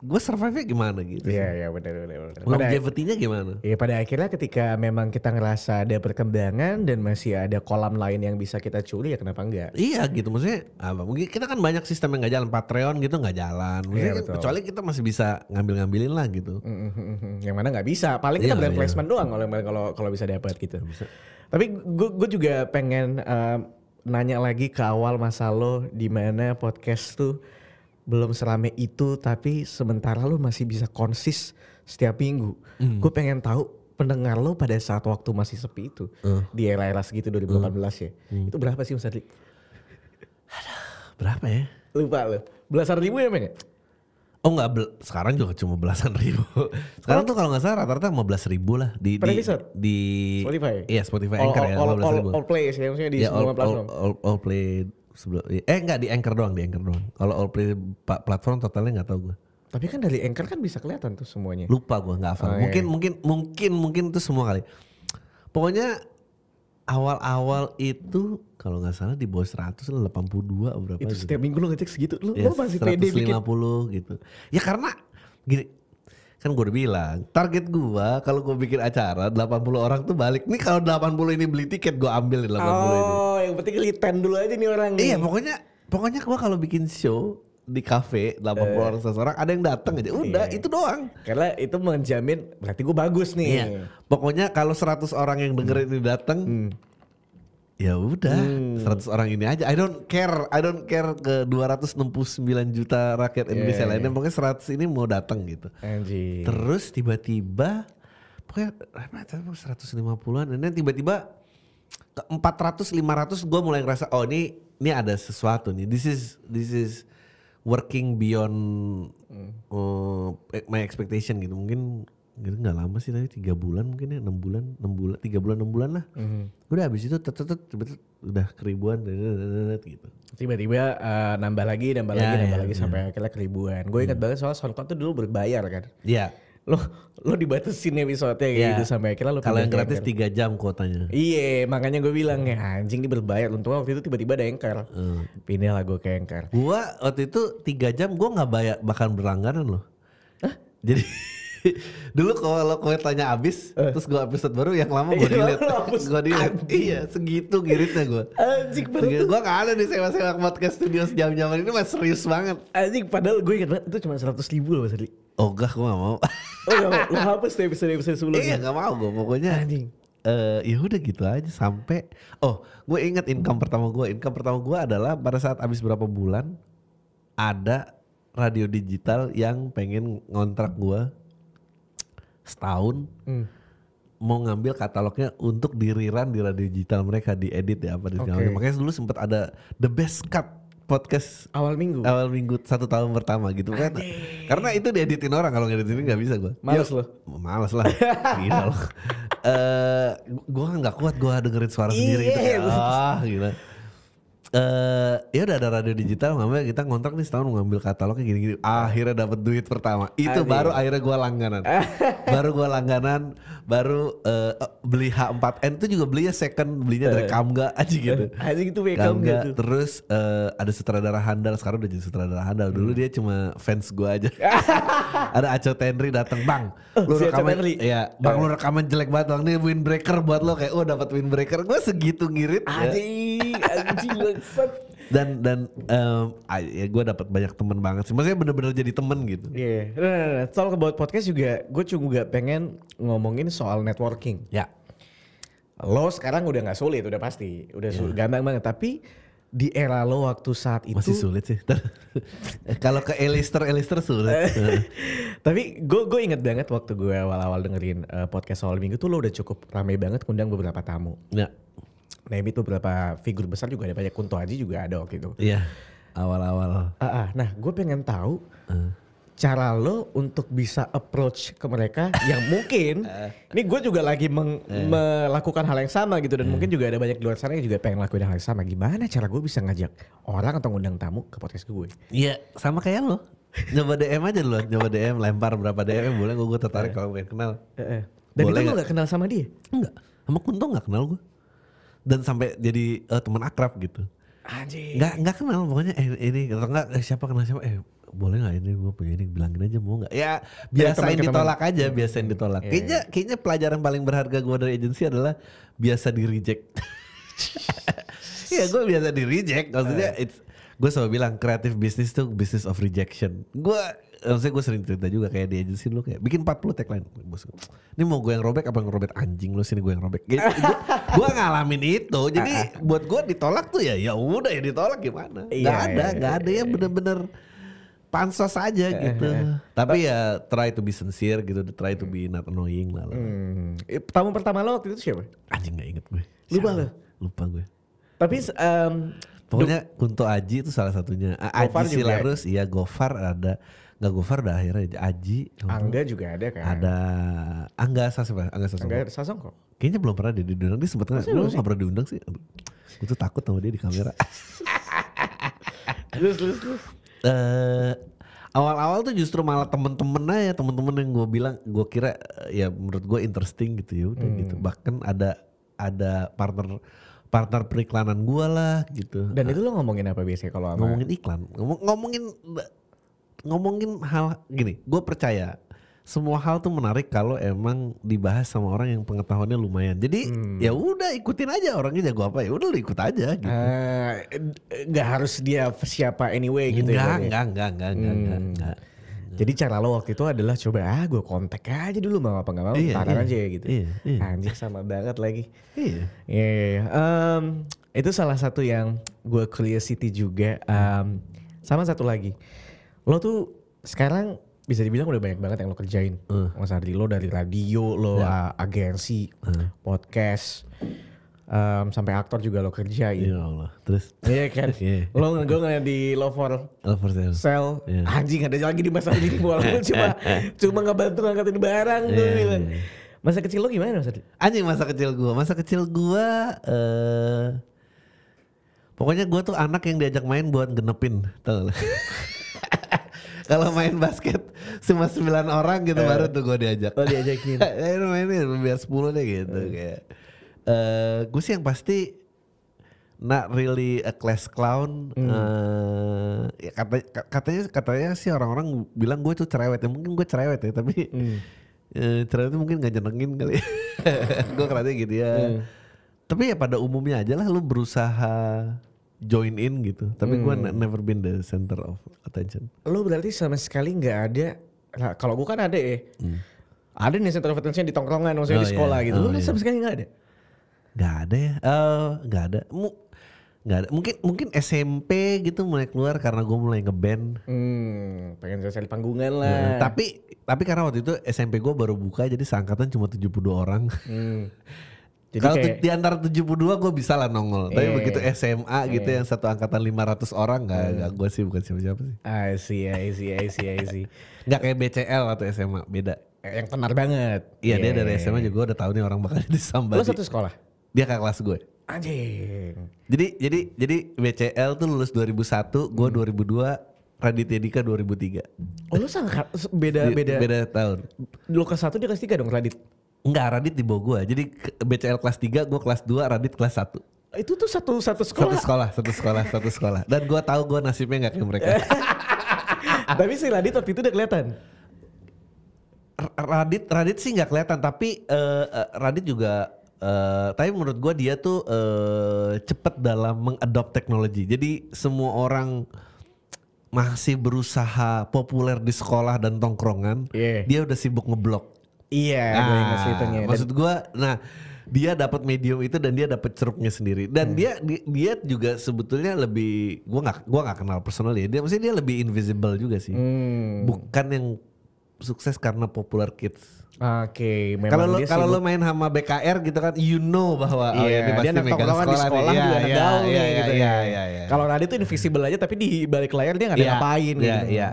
S2: gue survive-nya gimana gitu.
S1: Iya benar.
S2: Longevity-nya gimana?
S1: Iya pada akhirnya ketika memang kita ngerasa ada perkembangan dan masih ada kolam lain yang bisa kita curi ya kenapa enggak?
S2: Iya gitu maksudnya mungkin kita kan banyak sistem yang gak jalan, Patreon gitu gak jalan. Maksudnya kan, kecuali kita masih bisa ngambilin lah gitu.
S1: Yang mana gak bisa, paling kita brand placement doang kalau bisa dapat gitu. Tapi gue juga pengen nanya lagi ke awal masa lo di mana podcast tuh belum serame itu tapi sementara lo masih bisa konsis setiap minggu. Gue pengen tahu pendengar lo pada saat waktu masih sepi itu di era-era segitu 2018 ya. Itu berapa sih Mas Adli?
S2: Berapa ya?
S1: Lupa lo. Belasan ribu ya men?
S2: Oh enggak, sekarang juga cuma belasan ribu. Sekarang tuh kalau nggak salah rata-rata 15.000 lah di
S1: Spotify.
S2: Iya Spotify Anchor ya 15.000.
S1: All play sih maksudnya di semua platform.
S2: All play enggak di Anchor doang. Kalau all play platform totalnya nggak tahu gue.
S1: Tapi kan dari Anchor kan bisa kelihatan tuh semuanya.
S2: Lupa gue nggak hafal. Mungkin itu semua kali. Pokoknya awal-awal itu kalau nggak salah di bawah 100 lah 82 berapa
S1: itu
S2: gitu.
S1: Setiap minggu lo ngecek segitu lo masih pede bikin
S2: 150 gitu. Ya karena gini kan gue udah bilang target gue kalau gue bikin acara 80 orang tuh balik. Nih kalau 80 ini beli tiket gue ambil nih 80 ini.
S1: Oh yang penting liten dulu aja nih orang.
S2: Iya pokoknya gue kalau bikin show di kafe 80 orang 100 orang ada yang datang aja udah itu doang.
S1: Karena itu menjamin berarti gue bagus nih.
S2: Iya. Pokoknya kalau 100 orang yang dengerin ini datang ya udah 100 orang ini aja. I don't care ke 269 juta rakyat Indonesia lainnya. Pokoknya 100 ini mau datang gitu.
S1: Anjir.
S2: Terus tiba-tiba pokoknya 150-an dan tiba-tiba ke 400 500 gue mulai ngerasa oh ini ada sesuatu nih. This is working beyond my expectation gitu. Mungkin gitu nggak lama sih tadi 3 bulan mungkin ya 6 bulan 3 bulan 6 bulan lah. Udah habis itu udah keribuan gitu.
S1: Tiba-tiba nambah lagi sampai akhirnya keribuan. Gue ingat banget soal SoundCloud tuh dulu berbayar kan.
S2: Iya.
S1: Lo dibatasin episode-nya gitu sampai akhirnya lo
S2: kalau yang gratis 3 jam kuotanya.
S1: Iya makanya gue bilang ya anjing ini berbayar. Untung waktu itu tiba-tiba ada Anchor. Pindah lah gue ke Anchor.
S2: Gue waktu itu 3 jam gue gak bahkan berlangganan loh. Jadi Dulu kalau kuotanya habis, terus gue episode baru yang lama gue delete. Gue delete. Iya, segitu ngiritnya gue.
S1: Anjing padahal
S2: Gue gak ada di sewa-sewa podcast studio sejam-jaman ini mah serius banget.
S1: Anjing padahal gue ingat banget itu cuma 100.000 loh Mas Adli.
S2: Oh enggak, gue gak mau.
S1: Oh gak mau, lo hapus tuh episode sebelumnya.
S2: Iya gak mau gue pokoknya.
S1: Anjing.
S2: Ya udah gitu aja sampai. Oh gue inget income pertama gue adalah pada saat habis berapa bulan ada radio digital yang pengen ngontrak gue setahun mau ngambil katalognya untuk di-rerun di radio digital mereka, diedit ya apa di segala macam. Makanya dulu sempat ada The Best Cut podcast
S1: awal minggu
S2: 1 tahun pertama gitu kan. Karena itu dieditin orang, kalau ngeditin nggak bisa gue.
S1: Males lo.
S2: Males lah. Gila loh. Gue nggak kuat gue dengerin suara sendiri gitu. Gila. Ya udah ada radio digital ngambil, kita ngontrak nih setahun ngambil katalognya gini-gini. Akhirnya dapat duit pertama. Itu baru akhirnya gue langganan. baru beli H4N itu juga belinya second, belinya dari Kamga aja gitu.
S1: Anjing itu
S2: Kamga. Terus ada sutradara handal, sekarang udah jadi sutradara handal. Dulu dia cuma fans gue aja. Ada Aco Tenri datang, "Bang, lu rekaman Bang lu rekaman jelek banget Bang, ini windbreaker buat lo." Kayak dapat windbreaker. Gue segitu ngirit.
S1: Anjing
S2: dan ya gue dapat banyak temen banget sih, maksudnya bener-bener jadi temen gitu.
S1: Iya. Nah, soal about podcast juga, gue juga pengen ngomongin soal networking.
S2: Ya.
S1: Lo sekarang udah nggak sulit, udah pasti, udah gampang banget. Tapi di era lo waktu saat itu
S2: masih sulit sih. Kalau ke Elister sulit.
S1: Tapi gue inget banget waktu gue awal-awal dengerin podcast soal minggu tuh lo udah cukup rame banget ngundang beberapa tamu.
S2: Ya.
S1: Nah itu beberapa figur besar juga ada, banyak, Kunto Aji juga ada waktu itu.
S2: Iya, awal-awal.
S1: Nah gue pengen tahu cara lo untuk bisa approach ke mereka yang mungkin, ini gue juga lagi melakukan hal yang sama gitu, dan mungkin juga ada banyak di luar sana yang juga pengen lakuin hal yang sama. Gimana cara gue bisa ngajak orang atau ngundang tamu ke podcast gue?
S2: Iya, sama kayak lo. Nyoba DM aja dulu, nyoba DM, lempar berapa DM boleh, gue tertarik kalau pengen kenal.
S1: Dan boleh itu lo gak kenal sama dia?
S2: Enggak, sama Kunto gak kenal gue. Dan sampai jadi teman akrab gitu.
S1: Anjing.
S2: Nggak kenal pokoknya ini atau enggak siapa kenal siapa, boleh nggak ini gue punya ini, bilangin aja mau nggak. Ya biasain ditolak aja, biasain ditolak. Kayaknya pelajaran paling berharga gue dari agensi adalah biasa di reject. Iya gue biasa di reject. Maksudnya gue selalu bilang creative business tuh business of rejection. Maksudnya gue sering cerita juga kayak di agensi lu kayak bikin 40 tagline. Bos, ini mau gue yang robek apa yang robek, anjing lu sini gue yang robek. Gue ngalamin itu. Jadi buat gue ditolak tuh ya udah ya ditolak gimana. Gak ada ya bener-bener pansos aja gitu. Tapi ya try to be sincere gitu, try to be not annoying lah.
S1: Tamu pertama lo waktu itu siapa?
S2: Anjing gak inget gue.
S1: Lupa
S2: gue.
S1: Tapi
S2: pokoknya Kunto Aji itu salah satunya. Aji Silarus, iya. Gofar ada. Nggak Gofar dah akhirnya Aji.
S1: Angga juga ada kan?
S2: Ada Angga Sasongko. Kayaknya belum pernah dia diundang. Dia sempet belum pernah diundang sih. Gue tuh takut sama dia di kamera.
S1: Terus.
S2: Awal-awal tuh justru malah temen-temen yang gue bilang, gue kira ya menurut gue interesting gitu ya udah gitu. Bahkan ada partner periklanan gue lah gitu.
S1: Dan itu lo ngomongin apa biasanya kalau
S2: ngomongin iklan, ngomongin hal gini. Gue percaya semua hal tuh menarik kalau emang dibahas sama orang yang pengetahuannya lumayan. Jadi ya udah ikutin aja, orangnya jago apa ya udah lu ikut aja gitu.
S1: Nggak harus dia siapa anyway gitu.
S2: Enggak.
S1: Jadi cara lo waktu itu adalah coba gue kontak aja dulu, mau apa nggak mau taruh aja gitu. Iya. Anjir sama banget lagi. Iya. Itu salah satu yang gue curiosity juga. Sama satu lagi, lo tuh sekarang bisa dibilang udah banyak banget yang lo kerjain. Mas Adli, lo dari radio, lo agensi, podcast, sampai aktor juga lo kerjain.
S2: Ya Allah. Terus?
S1: Iya kan? Lo gue ngeliat di Love for Sale. Anjing ada lagi di Mas Adli. cuma ngebantu ngangkatin barang. Gue bilang. Masa kecil lo gimana Mas Adli?
S2: Anjing masa kecil gue. Pokoknya gue tuh anak yang diajak main buat genepin. Tau gak? Kalau main basket cuma 9 orang gitu baru tuh gue diajak.
S1: Oh diajakin.
S2: Mainin biar 10 deh gitu kayak. Gue sih yang pasti not really a class clown. Ya katanya sih orang-orang bilang gue tuh cerewet ya, mungkin gue cerewet ya, tapi cerewet itu mungkin gak nyenengin kali. Gue kerasa gitu ya. Tapi ya pada umumnya aja lah, lu berusaha join in gitu. Tapi gue never been the center of attention.
S1: Lu berarti sama sekali nggak ada. Nah, kalau gue kan ada ya. Ada nih center of attention di tongkrongan, maksudnya di sekolah gitu. Lu sama sekali nggak ada.
S2: Nggak ada ya. Nggak ada. Nggak ada. Mungkin SMP gitu mulai keluar karena gue mulai ngeband.
S1: Pengen cari panggungan lah.
S2: Tapi karena waktu itu SMP gue baru buka, jadi seangkatan cuma 72 orang. Kalau di antara 72 gue bisa lah nongol. Tapi begitu SMA gitu yang satu angkatan 500 orang gak gue sih, bukan siapa-siapa sih.
S1: I see.
S2: Gak kayak BCL atau SMA, beda.
S1: Yang tenar banget.
S2: Iya dia dari SMA juga udah tahu nih orang bakal disambal.
S1: Lo satu sekolah?
S2: Dia kakak kelas gue.
S1: Anjing.
S2: Jadi BCL tuh lulus 2001, gue 2002, Raditya Dika 2003.
S1: Oh lu sangat beda
S2: tahun.
S1: Lu kelas 1 dia kelas 3 dong Radit?
S2: Enggak, Radit di bawah gue. Jadi BCL kelas 3, gue kelas 2, Radit kelas 1.
S1: Itu tuh satu sekolah?
S2: Satu sekolah. Dan gue tahu gue nasibnya gak kayak mereka.
S1: Tapi si Radit waktu itu udah kelihatan?
S2: Radit sih gak kelihatan, tapi Radit juga, tapi menurut gue dia tuh cepet dalam mengadopt teknologi. Jadi semua orang masih berusaha populer di sekolah dan tongkrongan, dia udah sibuk ngeblok.
S1: Iya, gue ingat ceritanya.
S2: Maksud gue, dia dapat medium itu dan dia dapat ceruknya sendiri. Dan dia juga sebetulnya lebih, gue nggak kenal personally. Maksudnya dia lebih invisible juga sih. Bukan yang sukses karena popular kids.
S1: Oke,
S2: kalau lo main sama BKR gitu kan, you know bahwa
S1: dia anak tongkrongan di sekolah juga anak gaul nih gitu ya. Kalau Radit tuh invisible aja, tapi di balik layar dia nggak ada ngapain gitu.
S2: Iya.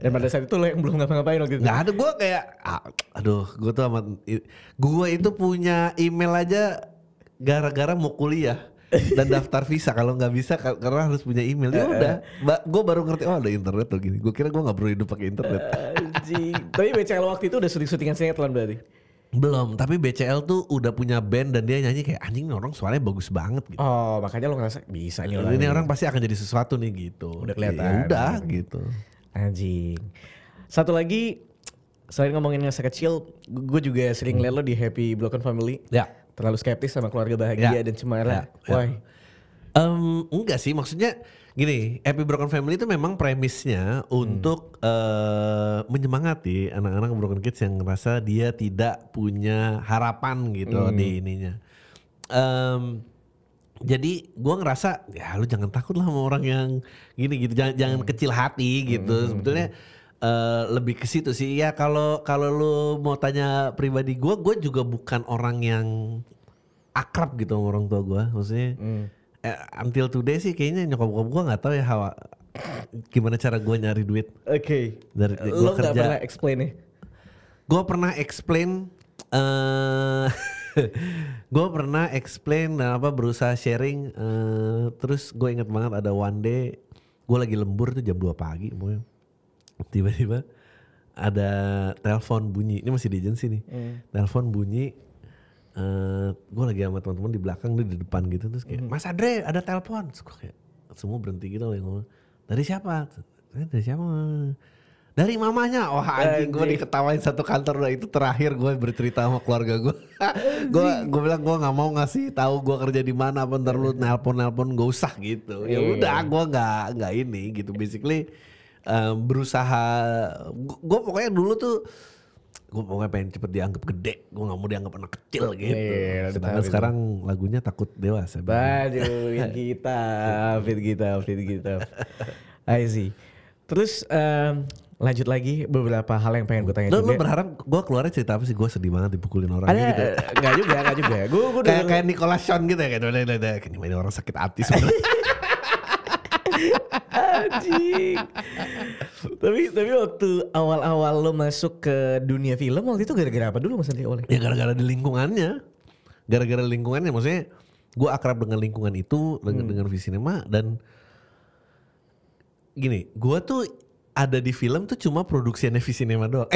S1: Dan pada saat itu lo yang belum ngapa-ngapain waktu itu.
S2: Nggak ada, gue kayak, gue tuh amat, gue itu punya email aja gara-gara mau kuliah dan daftar visa. Kalau nggak bisa karena harus punya email. Ya udah, gue baru ngerti ada internet tuh gini. Gue kira gue nggak perlu hidup pakai internet.
S1: Tapi BCL waktu itu udah syuting-syutingan sinetron berarti?
S2: Belum, tapi BCL tuh udah punya band dan dia nyanyi kayak anjing nih orang suaranya bagus banget gitu.
S1: Oh, makanya lo ngerasa bisa nih orang.
S2: Ini orang pasti akan jadi sesuatu nih gitu.
S1: Udah kelihatan.
S2: Ya udah gitu.
S1: Anjing. Satu lagi, selain ngomongin masa kecil, gue juga sering liat lo di Happy Broken Family.
S2: Ya.
S1: Terlalu skeptis sama keluarga bahagia dan cemara. Why?
S2: Enggak sih, maksudnya gini, Happy Broken Family itu memang premisnya untuk menyemangati anak-anak broken kids yang ngerasa dia tidak punya harapan gitu di ininya. Jadi gue ngerasa ya lu jangan takut lah sama orang yang gini gitu, jangan kecil hati gitu. Sebetulnya lebih ke situ sih. Ya kalau lu mau tanya pribadi gue juga bukan orang yang akrab gitu sama orang tua gue. Maksudnya until today sih kayaknya nyokap gue nggak tahu ya gimana cara gue nyari duit.
S1: Oke.
S2: Lo
S1: nggak pernah explain ya?
S2: Gue pernah explain. Gue pernah explain dan berusaha sharing. Terus gue inget banget ada one day gue lagi lembur tuh jam 2 pagi. Tiba-tiba ada telepon bunyi. Ini masih di agensi nih. Telepon bunyi. Gue lagi sama teman-teman di belakang, dia di depan gitu. Terus kayak Mas Andre ada telepon. Terus gue kayak semua berhenti gitu loh ngomong. Dari siapa? Dari siapa? Dari mamanya. Wah anjing, gue diketawain satu kantor. Udah itu terakhir gue bercerita sama keluarga gue. Gue bilang gue nggak mau ngasih tahu gue kerja di mana. Ntar lu nelpon gak usah gitu. Ya udah gue nggak ini gitu. Basically berusaha. Gue pokoknya dulu tuh gue pokoknya pengen cepet dianggap gede. Gue gak mau dianggap anak kecil gitu. Sedangkan sekarang lagunya takut dewasa.
S1: Aduh, fit kita. I see. Terus lanjut lagi beberapa hal yang pengen gue tanya juga.
S2: Lu berharap gue keluarnya cerita apa sih? Gue sedih banget dipukulin orang gitu.
S1: Enggak juga. Gue
S2: kayak Nicholas Sean gitu ya. Kayak ini orang sakit hati sebenarnya.
S1: Anjing. Tapi waktu awal-awal lo masuk ke dunia film waktu itu gara-gara apa dulu Mas Andi awalnya?
S2: Ya gara-gara di lingkungannya. Maksudnya gue akrab dengan lingkungan itu, dengan Visinema dan gini, gue tuh ada di film tuh cuma produksiannya Visinema doang.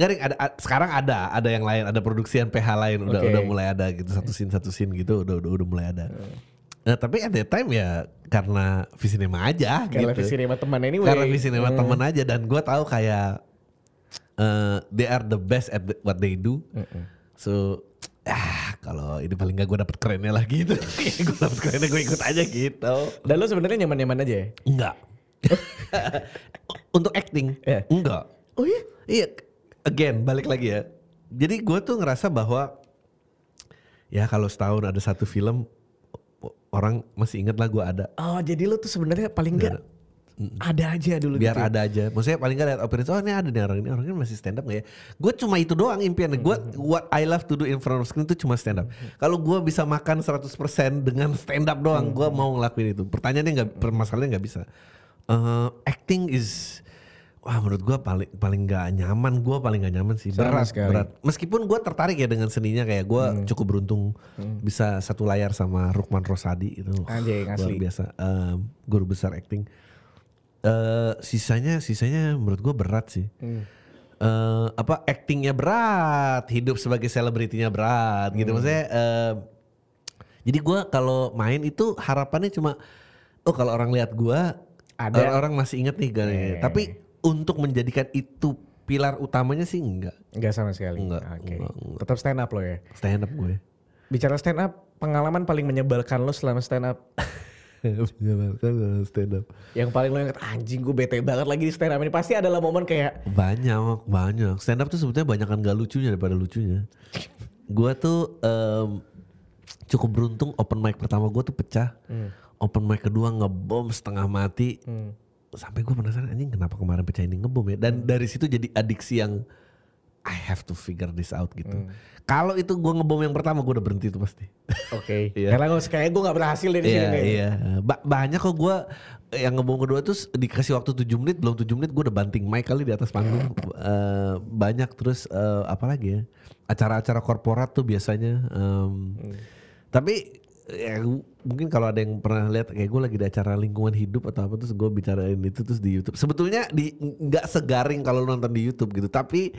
S2: Nggak, Ring, sekarang ada yang lain, ada produksian PH lain udah mulai ada gitu, satu scene gitu udah mulai ada. Nah, tapi at that time ya karena Visinema aja
S1: Karena
S2: gitu.
S1: Visinema teman anyway.
S2: Karena Visinema teman aja, dan gue tahu kayak they are the best at what they do. So kalau ini paling gak gue dapet kerennya lah gitu. Gue dapet kerennya, gue ikut aja gitu.
S1: Dan lo sebenarnya nyaman-nyaman aja ya?
S2: Enggak. Untuk acting enggak.
S1: Oh iya?
S2: Iya, again balik lagi ya. Jadi gue tuh ngerasa bahwa ya kalau setahun ada satu film, orang masih inget lah gue ada.
S1: Oh jadi lo tuh sebenarnya paling enggak ada aja dulu
S2: Biar
S1: gitu.
S2: ada aja. Maksudnya paling gak lihat opening, oh ini ada nih orang ini masih stand up gak ya? Gue cuma itu doang impiannya. Gue what I love to do in front of screen itu cuma stand up. Kalau gue bisa makan 100% dengan stand up doang, gue mau ngelakuin itu. Pertanyaannya permasalahannya gak bisa. Acting is, wah menurut gue paling gak nyaman. Gue paling gak nyaman sih. Berat. Meskipun gue tertarik ya dengan seninya, kayak gue cukup beruntung bisa satu layar sama Rukman Rosadi itu.
S1: Anjing, asli.
S2: Luar biasa. Guru besar acting. Sisanya menurut gue berat sih. Actingnya berat, hidup sebagai selebritinya berat gitu. Maksudnya jadi gue kalau main itu harapannya cuma kalau orang lihat gue ada orang masih inget nih tapi untuk menjadikan itu pilar utamanya sih enggak
S1: sama sekali.
S2: Enggak.
S1: Tetap stand up lo ya?
S2: Stand up gue.
S1: Bicara stand up, pengalaman paling menyebalkan lo selama stand up?
S2: Stand up.
S1: Yang paling lo inget, anjing gue bete banget lagi di stand up ini. Pasti adalah momen kayak
S2: banyak. Stand up tuh sebetulnya banyakan gak lucunya daripada lucunya. Gue tuh cukup beruntung, open mic pertama gue tuh pecah. Open mic kedua ngebom setengah mati. Sampai gue penasaran, anjing kenapa kemarin pecah ini ngebom ya. Dan dari situ jadi adiksi yang I have to figure this out gitu. Kalau itu gue ngebom yang pertama, gue udah berhenti itu pasti.
S1: Oke. Karena kayaknya gue gak berhasil dari sini.
S2: Iya. Banyak kok gue yang ngebom kedua tuh dikasih waktu 7 menit, belum 7 menit gue udah banting mic kali di atas panggung. Banyak terus apa lagi ya, acara-acara korporat tuh biasanya. Tapi ya, mungkin kalau ada yang pernah lihat kayak gue lagi di acara lingkungan hidup atau apa, terus gue bicarain itu terus di YouTube. Sebetulnya nggak segaring kalau nonton di YouTube gitu, tapi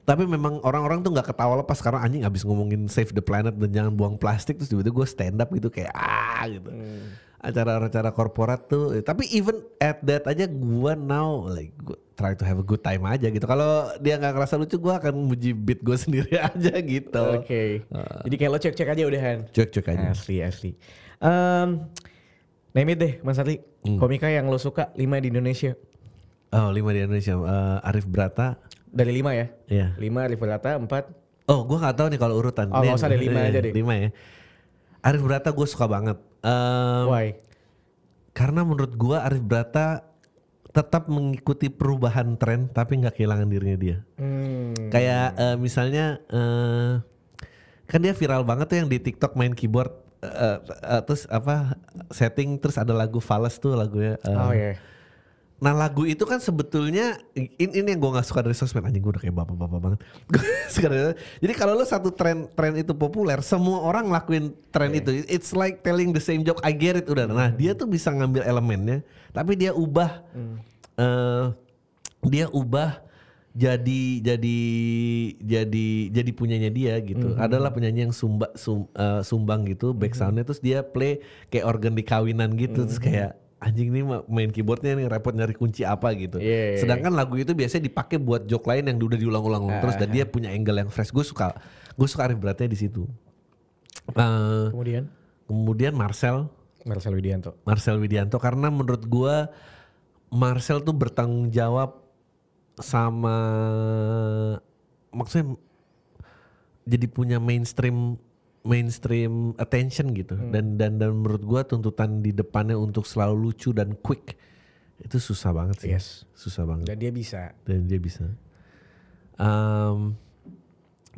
S2: memang orang-orang tuh nggak ketawa lepas karena anjing abis ngomongin save the planet dan jangan buang plastik, terus tiba-tiba gue stand up gitu kayak gitu. Acara-acara korporat tuh, tapi even at that aja gue now like gue try to have a good time aja gitu. Kalau dia nggak ngerasa lucu, gue akan muji beat gue sendiri aja gitu.
S1: Oke. Jadi kayak lo cek-cek aja udahan.
S2: Cek aja.
S1: Asli. Name it deh Mas Arli. Komika yang lo suka 5 di Indonesia.
S2: Oh 5 di Indonesia. Arif Brata.
S1: Dari 5 ya?
S2: Iya.
S1: 5 Arif Brata, 4.
S2: Oh gue gak tahu nih kalau urutan.
S1: Oh gak usah deh, 5 aja deh.
S2: 5 ya. Arif Brata gue suka banget.
S1: Why?
S2: Karena menurut gue Arif Brata tetap mengikuti perubahan tren tapi gak kehilangan dirinya dia. Kayak misalnya kan dia viral banget tuh yang di TikTok main keyboard. Terus setting terus ada lagu Fales tuh lagunya.
S1: Oh iya.
S2: Nah lagu itu kan sebetulnya ini yang gue gak suka dari sosmed, anjing gue udah kayak bapak-bapak banget. Jadi kalau lo satu tren itu populer, semua orang ngelakuin tren itu. It's like telling the same joke, I get it udah. Nah dia tuh bisa ngambil elemennya, tapi dia ubah, jadi punyanya dia gitu. Adalah penyanyi yang sumbang gitu, back soundnya, terus dia play kayak organ di kawinan gitu, terus kayak anjing nih main keyboardnya nih repot nyari kunci apa gitu. Sedangkan lagu itu biasanya dipakai buat joke lain yang udah diulang-ulang terus, dan dia punya angle yang fresh. Gue suka Arif Brata di situ. Kemudian Marcel Widianto karena menurut gue Marcel tuh bertanggung jawab sama, maksudnya jadi punya mainstream attention gitu. Dan menurut gua tuntutan di depannya untuk selalu lucu dan quick itu susah banget sih.
S1: Yes.
S2: Susah banget.
S1: Dan dia bisa.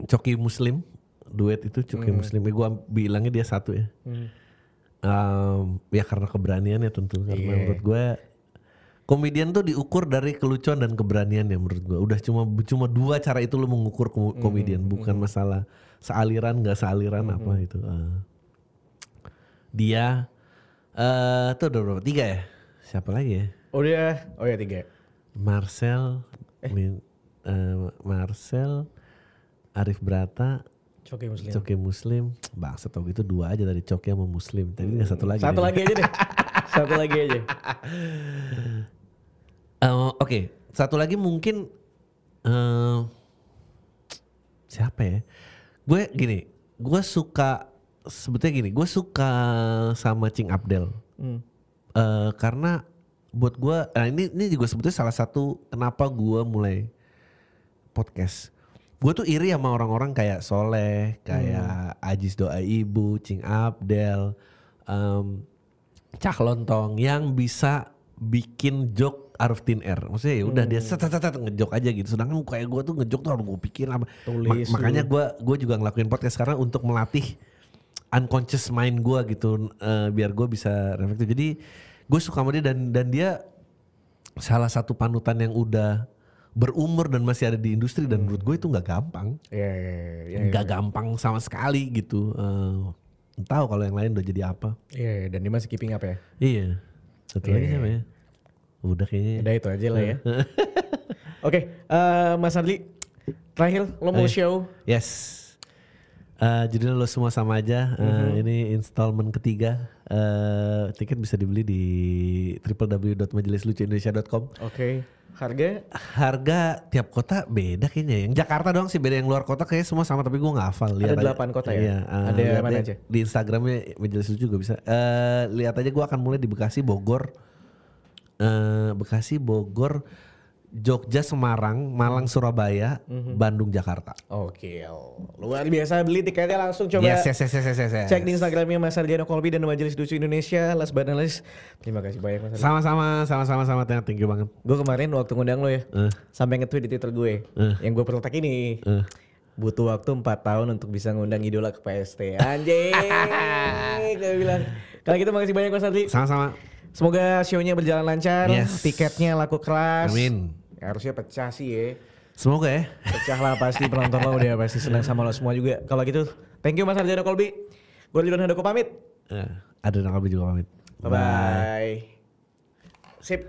S2: Coki Muslim, duet itu Coki Muslim. Gua bilangnya dia satu ya. Ya karena keberaniannya tentu. Karena menurut gua komedian tuh diukur dari kelucuan dan keberaniannya menurut gua. Udah cuma 2 cara itu lo mengukur komedian, bukan masalah sealiran nggak sealiran apa itu. Dia tuh udah berapa? 3 ya? Siapa lagi ya?
S1: Oh ya 3.
S2: Marcel, Marcel, Arif Brata,
S1: Coki Muslim.
S2: Coki Muslim. Bangsa tau gitu 2 aja dari Coki sama Muslim. Tadi nggak satu lagi.
S1: Satu lagi aja deh. Satu lagi aja.
S2: Oke, satu lagi mungkin siapa ya? Gue suka sama Cing Abdel. Karena buat gue, ini juga sebetulnya salah satu kenapa gue mulai podcast. Gue tuh iri sama orang-orang kayak Soleh, kayak Ajis Doa Ibu, Cing Abdel, Cah Lontong yang bisa bikin joke out of thin air. Maksudnya ya udah dia set ngejok aja gitu. Sedangkan kayak gue tuh ngejok tuh harus gue pikirin apa. Makanya gue juga ngelakuin podcast sekarang untuk melatih unconscious mind gue gitu, biar gue bisa reflektif. Jadi gue suka sama dia dan dia salah satu panutan yang udah berumur dan masih ada di industri dan menurut gue itu nggak gampang. Nggak gampang sama sekali gitu. Tahu kalau yang lain udah jadi apa.
S1: Iya, dan dia masih keeping up ya.
S2: Iya. Satu lagi siapa ya? Udah kayaknya.
S1: Udah itu aja lah ya. Oke, Mas Adli, terakhir lo mau show?
S2: Yes. Judulnya Lo Semua Sama Aja. Ini installment ketiga. Tiket bisa dibeli di www.majelislucuindonesia.com.
S1: Oke.
S2: Harga tiap kota beda kayaknya. Yang Jakarta doang sih beda, yang luar kota kayaknya semua sama tapi gue gak hafal.
S1: Ada 8 kota ya?
S2: Iya,
S1: ada mana aja?
S2: Di Instagramnya Majelis Lucu juga bisa. Lihat aja, gue akan mulai di Bekasi, Bogor, Jogja, Semarang, Malang, Surabaya, Bandung, Jakarta.
S1: Oke, luar biasa. Beli tiketnya langsung coba.
S2: Yes.
S1: Cek di Instagramnya Mas Sarjana Kolbi dan Majelis Lucu Indonesia. Last but not least, terima kasih banyak Mas Sarjana.
S2: Sama-sama, thank you banget.
S1: Gue kemarin waktu ngundang lo ya, sampai nge-tweet di Twitter gue, yang gue perlu ini. Butuh waktu 4 tahun untuk bisa ngundang idola ke PST. Anjing, gue bilang. Kalau gitu makasih banyak Mas Sarjana.
S2: Sama-sama.
S1: Semoga show-nya berjalan lancar,
S2: Yes.
S1: tiketnya laku keras.
S2: Amin.
S1: Harusnya pecah sih ya.
S2: Semoga ya.
S1: Pecah lah pasti, penonton lo udah pasti senang sama lo semua juga. Kalau gitu, thank you Mas Sarjana Kolbi. Gue Ridwan Handoko pamit.
S2: Ada Kolbi juga pamit.
S1: Bye-bye. Sip.